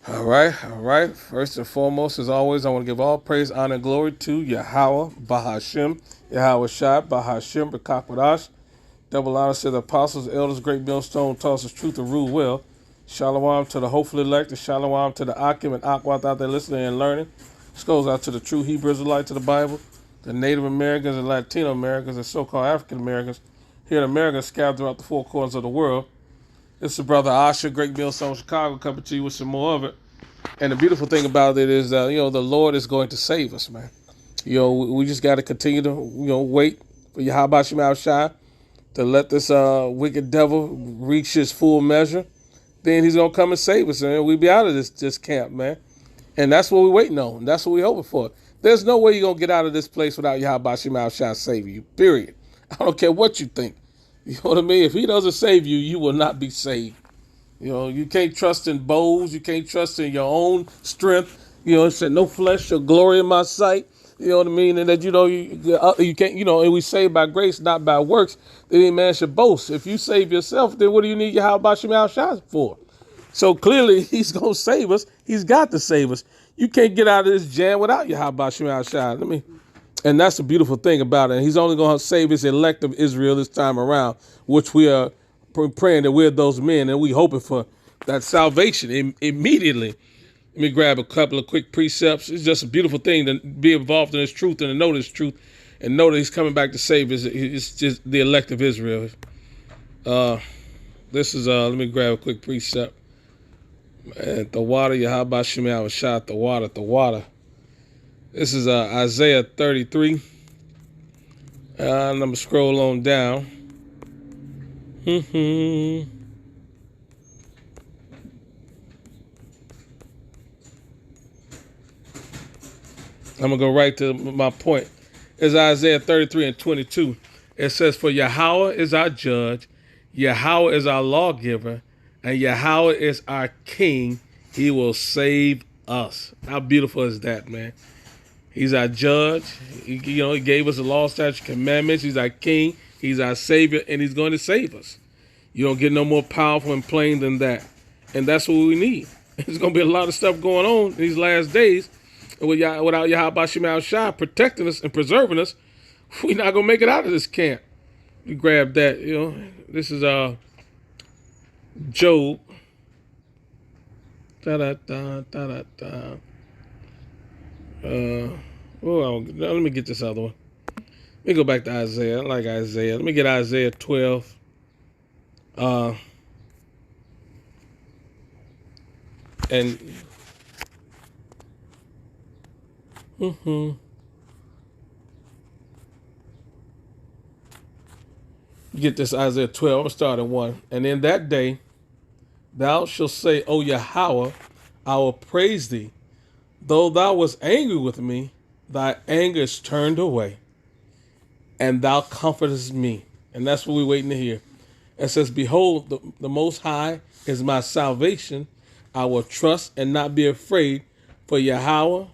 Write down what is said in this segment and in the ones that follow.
All right, all right. First and foremost, as always, I want to give all praise, honor, and glory to Yahawah, bahasham, Yahawashi, bahasham, Rakakwadash. Double honor to the apostles, elders, great millstone, toss us truth and rule well. Shalom to the hopeful elect, and shalom to the Akim and Akwath out there listening and learning. This goes out to the true Hebrew Israelites of the Bible, the Native Americans and Latino Americans and so-called African Americans here in America scattered throughout the four corners of the world. It's the brother Asha, Great Millstone, Chicago, coming to you with some more of it. And the beautiful thing about it is that, the Lord is going to save us, man. We just got to continue to, wait for Yahawashi Shai to let this wicked devil reach his full measure. Then he's going to come and save us, and we'll be out of this camp, man. And that's what we're waiting on. That's what we're hoping for. There's no way you're going to get out of this place without Yahawashi Shai saving you, period. I don't care what you think. You know what I mean? If he doesn't save you, you will not be saved. You can't trust in bows. You can't trust in your own strength. It said, no flesh shall glory in my sight. You know what I mean? And that, you can't, and we save by grace, not by works, that any man should boast. If you save yourself, then what do you need Yahawashi Shai for? So clearly, he's going to save us. He's got to save us. You can't get out of this jam without Yahawashi Shai. And that's the beautiful thing about it. And he's only going to save his elect of Israel this time around, which we are praying that we're those men, and we hoping for that salvation immediately. Let me grab a couple of quick precepts. It's just a beautiful thing to be involved in this truth and to know this truth and know that he's coming back to save us. It's just the elect of Israel. This is, let me grab a quick precept. Man, the water, Yahawashi shot the water. This is Isaiah 33. And I'm going to scroll on down. I'm going to go right to my point. It's Isaiah 33 and 22. It says, for Yahawah is our judge, Yahawah is our lawgiver, and Yahawah is our king. He will save us. How beautiful is that, man? He's our judge. He gave us the law, statutes, commandments. He's our king. He's our savior, and he's going to save us. You don't get no more powerful and plain than that. And that's what we need. There's going to be a lot of stuff going on in these last days. And without Yahawashi Shai protecting us and preserving us, we're not going to make it out of this camp. We grab that, This is Job. Da-da-da, let me get this other one. Let me go back to Isaiah. I like Isaiah. Let me get Isaiah 12. And get this Isaiah 12. I'm going to start at 1. And in that day, thou shalt say, O Yahawah, I will praise thee. Though thou wast angry with me, thy anger is turned away, and thou comfortest me. And that's what we're waiting to hear. It says, behold, the Most High is my salvation. I will trust and not be afraid, for Yahawah,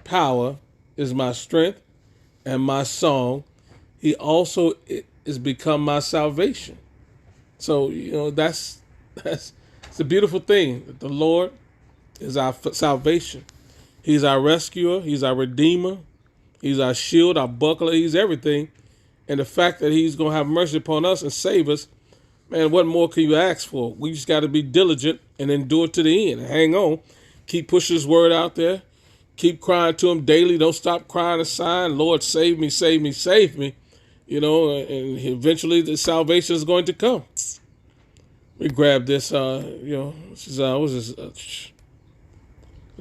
power, is my strength and my song. He also is become my salvation. So, that's it's a beautiful thing. That the Lord is our salvation. He's our rescuer. He's our redeemer. He's our shield, our buckler. He's everything. And the fact that he's going to have mercy upon us and save us, man, what more can you ask for? We just got to be diligent and endure to the end. Hang on. Keep pushing his word out there. Keep crying to him daily. Don't stop crying a sign. Lord, save me, save me, save me. And eventually the salvation is going to come. We grab this, this is, what is this?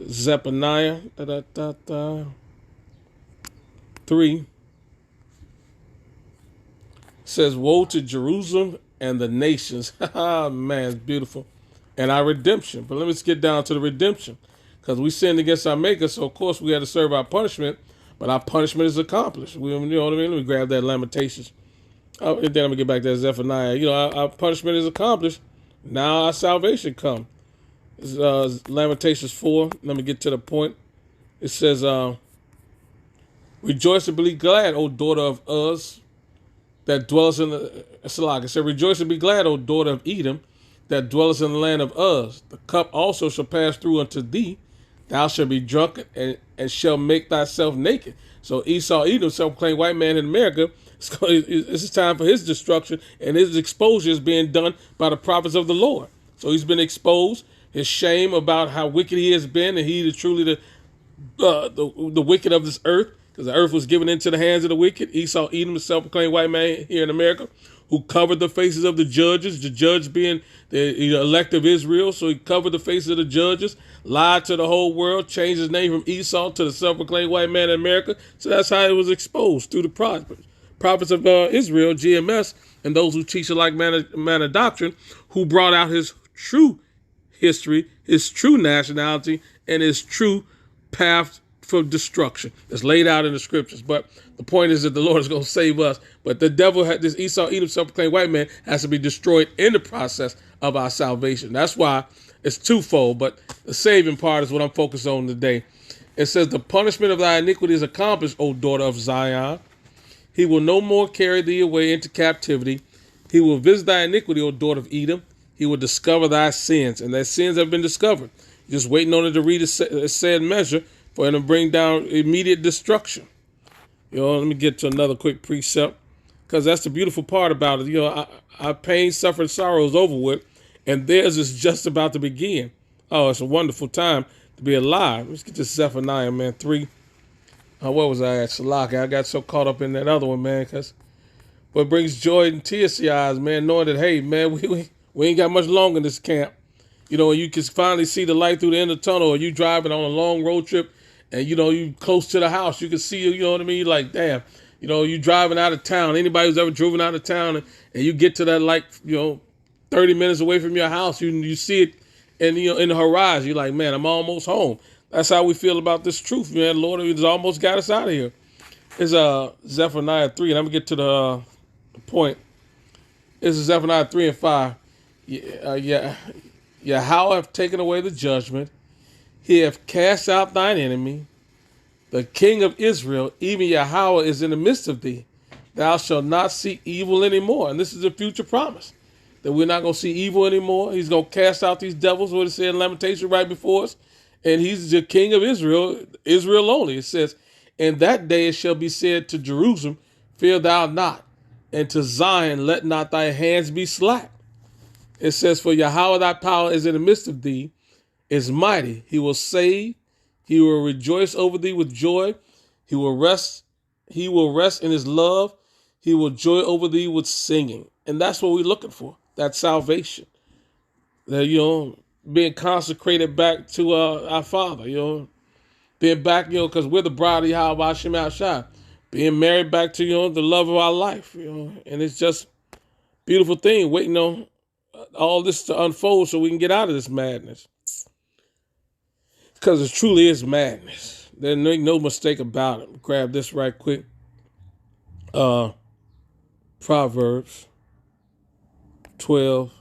Zephaniah 3 says, woe to Jerusalem and the nations. Man, it's beautiful. And our redemption. But let me just get down to the redemption. Because we sinned against our maker, so of course we had to serve our punishment. But our punishment is accomplished. You know what I mean? Let me grab that Lamentations. And then I'm going to get back to Zephaniah. Our punishment is accomplished. Now our salvation comes. Lamentations 4. Let me get to the point. It says, rejoice and be glad, O daughter of Uz, that dwells in the Salah. It said, rejoice and be glad, O daughter of Edom, that dwellest in the land of Uz. The cup also shall pass through unto thee. Thou shalt be drunken and shall make thyself naked. So Esau, Edom, self-proclaimed white man in America, this is time for his destruction, and his exposure is being done by the prophets of the Lord. So he's been exposed, his shame about how wicked he has been, and he is truly the wicked of this earth, because the earth was given into the hands of the wicked. Esau, Edom, the self-proclaimed white man here in America, who covered the faces of the judge being the elect of Israel. So he covered the faces of the judges, lied to the whole world, changed his name from Esau to the self-proclaimed white man in America. So that's how it was exposed through the prophets of Israel, GMS, and those who teach a like manner doctrine, who brought out his true history, his true nationality, and his true path for destruction. It's laid out in the scriptures. But the point is that the Lord is going to save us. But the devil, this Esau, Edom, self-proclaimed white man, has to be destroyed in the process of our salvation. That's why it's twofold. But the saving part is what I'm focused on today. It says, the punishment of thy iniquity is accomplished, O daughter of Zion. He will no more carry thee away into captivity. He will visit thy iniquity, O daughter of Edom. He will discover thy sins, and thy sins have been discovered. You're just waiting on it to read a said measure for him to bring down immediate destruction. Let me get to another quick precept, because that's the beautiful part about it. Our pain, suffering, sorrow is over with, and theirs is just about to begin. Oh, it's a wonderful time to be alive. Let's get to Zephaniah, man, 3. What was I at? Salaki. I got so caught up in that other one, man, because what brings joy and tears to your eyes, man, knowing that, hey, man, we ain't got much longer in this camp. You can finally see the light through the end of the tunnel, or you driving on a long road trip, and, you close to the house. You can see, you know what I mean? Like, damn, you driving out of town. Anybody who's ever driven out of town, and you get to that, like, 30 minutes away from your house, you see it in the horizon. You're like, man, I'm almost home. That's how we feel about this truth, man. Lord has almost got us out of here. It's Zephaniah 3, and I'm going to get to the point. This is Zephaniah 3 and 5. Yahawah hath taken away the judgment. He hath cast out thine enemy. The King of Israel, even Yahawah, is in the midst of thee. Thou shalt not see evil anymore. And this is a future promise, that we're not going to see evil anymore. He's going to cast out these devils, what it said in Lamentation right before us. And he's the King of Israel, Israel only. It says, in that day it shall be said to Jerusalem, fear thou not, and to Zion, let not thy hands be slack. It says, for Yahawah thy power is in the midst of thee, is mighty. He will save. He will rejoice over thee with joy. He will rest in his love. He will joy over thee with singing. And that's what we're looking for, that salvation. That, being consecrated back to our Father, being back, because we're the bride of Yahawashi, being married back to, the love of our life, and it's just a beautiful thing, waiting on all this to unfold so we can get out of this madness. Because it truly is madness. There's no mistake about it. Grab this right quick. Proverbs 12.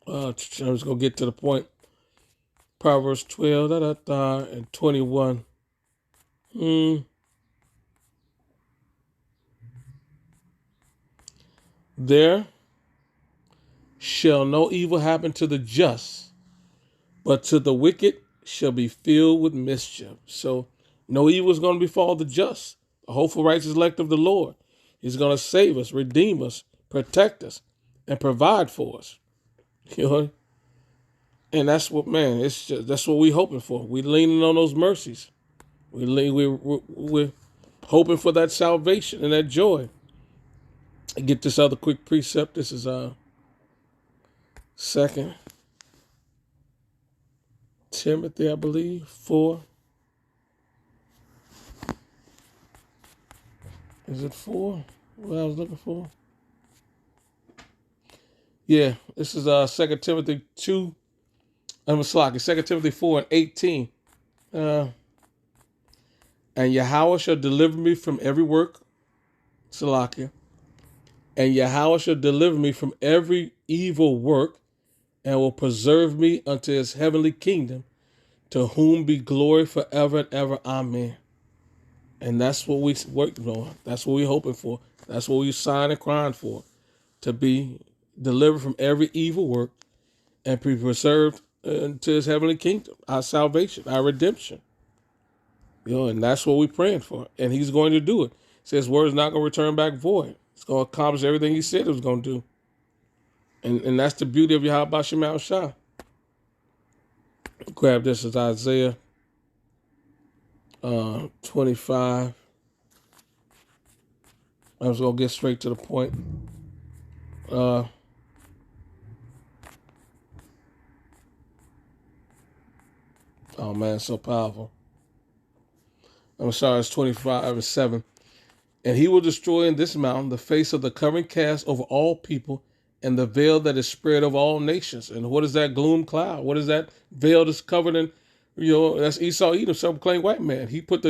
I'm just going to get to the point. Proverbs 12 and 21. There shall no evil happen to the just, but to the wicked shall be filled with mischief. So no evil is going to befall the just, the hopeful righteous elect of the Lord. He's going to save us, redeem us, protect us, and provide for us. And that's what, man, that's what we're hoping for. We're leaning on those mercies. We're hoping for that salvation and that joy. I get this other quick precept. This is 2 Timothy, I believe, 4. Is it 4? What I was looking for? Yeah, this is 2 Timothy 2. I'm a slocky. 2 Timothy 4 and 18. And Yahawah shall deliver me from every work, Salakia. And Yahawah shall deliver me from every evil work, and will preserve me unto his heavenly kingdom, to whom be glory forever and ever. Amen. And that's what we working on. That's what we're hoping for. That's what we're sighing and crying for. to be delivered from every evil work and be preserved into his heavenly kingdom, our salvation, our redemption. And that's what we're praying for. And he's going to do it. His word is not going to return back void. It's going to accomplish everything he said it was going to do. And that's the beauty of Yahawashi. Grab this as Isaiah 25. I was going to get straight to the point. Oh man, so powerful. I'm sorry, it's 25:7. And he will destroy in this mountain the face of the covering cast over all people, and the veil that is spread over all nations. And what is that gloom cloud? What is that veil that's covered in? That's Esau Edom, self-proclaimed white man. He put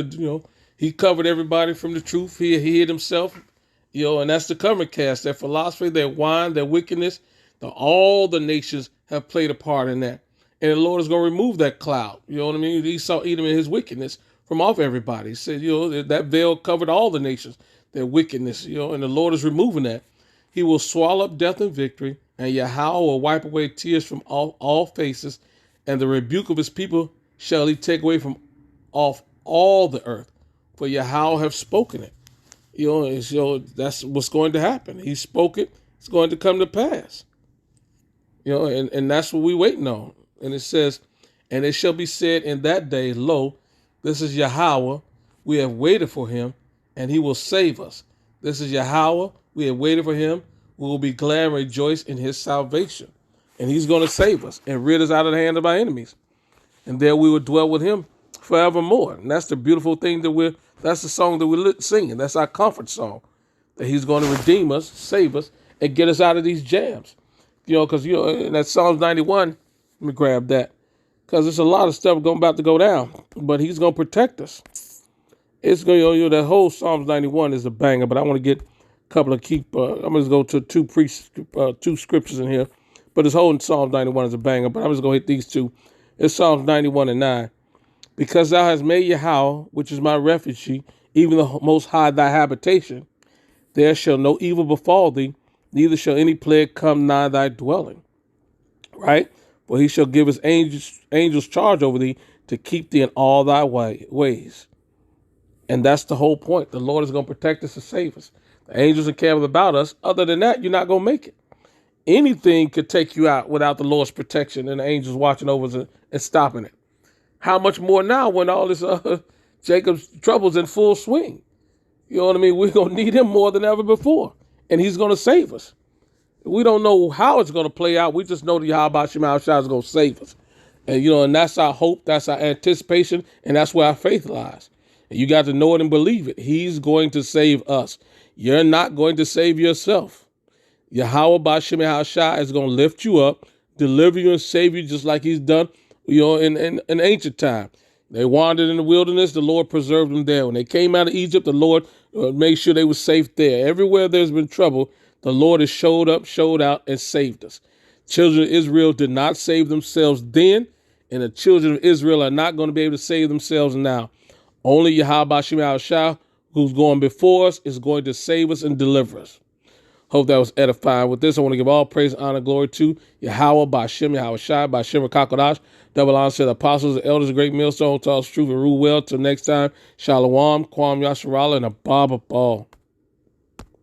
he covered everybody from the truth. He hid himself, and that's the covering cast. Their philosophy, their wine, their wickedness. All the nations have played a part in that. And the Lord is going to remove that cloud. You know what I mean? Esau Edom and his wickedness from off everybody. He said, that veil covered all the nations, their wickedness, and the Lord is removing that. He will swallow up death and victory, and Yahawah will wipe away tears from all faces, and the rebuke of his people shall he take away from off all the earth. For Yahawah have spoken it. That's what's going to happen. He spoke it. It's going to come to pass. And that's what we're waiting on. And it says, and it shall be said in that day, lo, this is Yahawah. We have waited for him, and he will save us. This is Yahawah. We have waited for him. We will be glad and rejoice in his salvation. And he's going to save us and rid us out of the hand of our enemies. And there we will dwell with him forevermore. And that's the beautiful thing that's the song that we're singing. That's our comfort song. That he's going to redeem us, save us, and get us out of these jams. Because, in that Psalms 91, let me grab that. Because there's a lot of stuff about to go down. But he's going to protect us. It's going that whole Psalms 91 is a banger, but I want to get a couple of I'm going to go to two scriptures in here. But this whole Psalms 91 is a banger, but I'm just going to hit these two. It's Psalms 91:9. Because thou hast made Yahawah, which is my refuge, even the Most High thy habitation, there shall no evil befall thee, neither shall any plague come nigh thy dwelling. Right? For he shall give his angels charge over thee to keep thee in all thy ways. And that's the whole point. The Lord is going to protect us and save us. The angels are camped about us. Other than that, you're not going to make it. Anything could take you out without the Lord's protection and the angels watching over us and stopping it. How much more now when all this Jacob's trouble's in full swing? You know what I mean? We're going to need him more than ever before. And he's going to save us. We don't know how it's going to play out. We just know the Yahawashi is going to save us. And, and that's our hope. That's our anticipation. And that's where our faith lies. And you got to know it and believe it. He's going to save us. You're not going to save yourself. Yahawah bahasham Yahawashi is going to lift you up, deliver you and save you just like he's done, in ancient time. They wandered in the wilderness. The Lord preserved them there. When they came out of Egypt, the Lord made sure they were safe there. Everywhere there's been trouble, the Lord has showed up, showed out, and saved us. Children of Israel did not save themselves then, and the children of Israel are not going to be able to save themselves now. Only Yahawashi, who's going before us, is going to save us and deliver us. Hope that was edifying. With this, I want to give all praise, honor, glory to Yahawah, bahasham, Yahawashi, bahasham, Rakakodash. Double honor to the apostles, the elders, the great millstone, to us truth and rule well. Till next time, Shalom, Kwam Yasharala, and a Bob of Ball.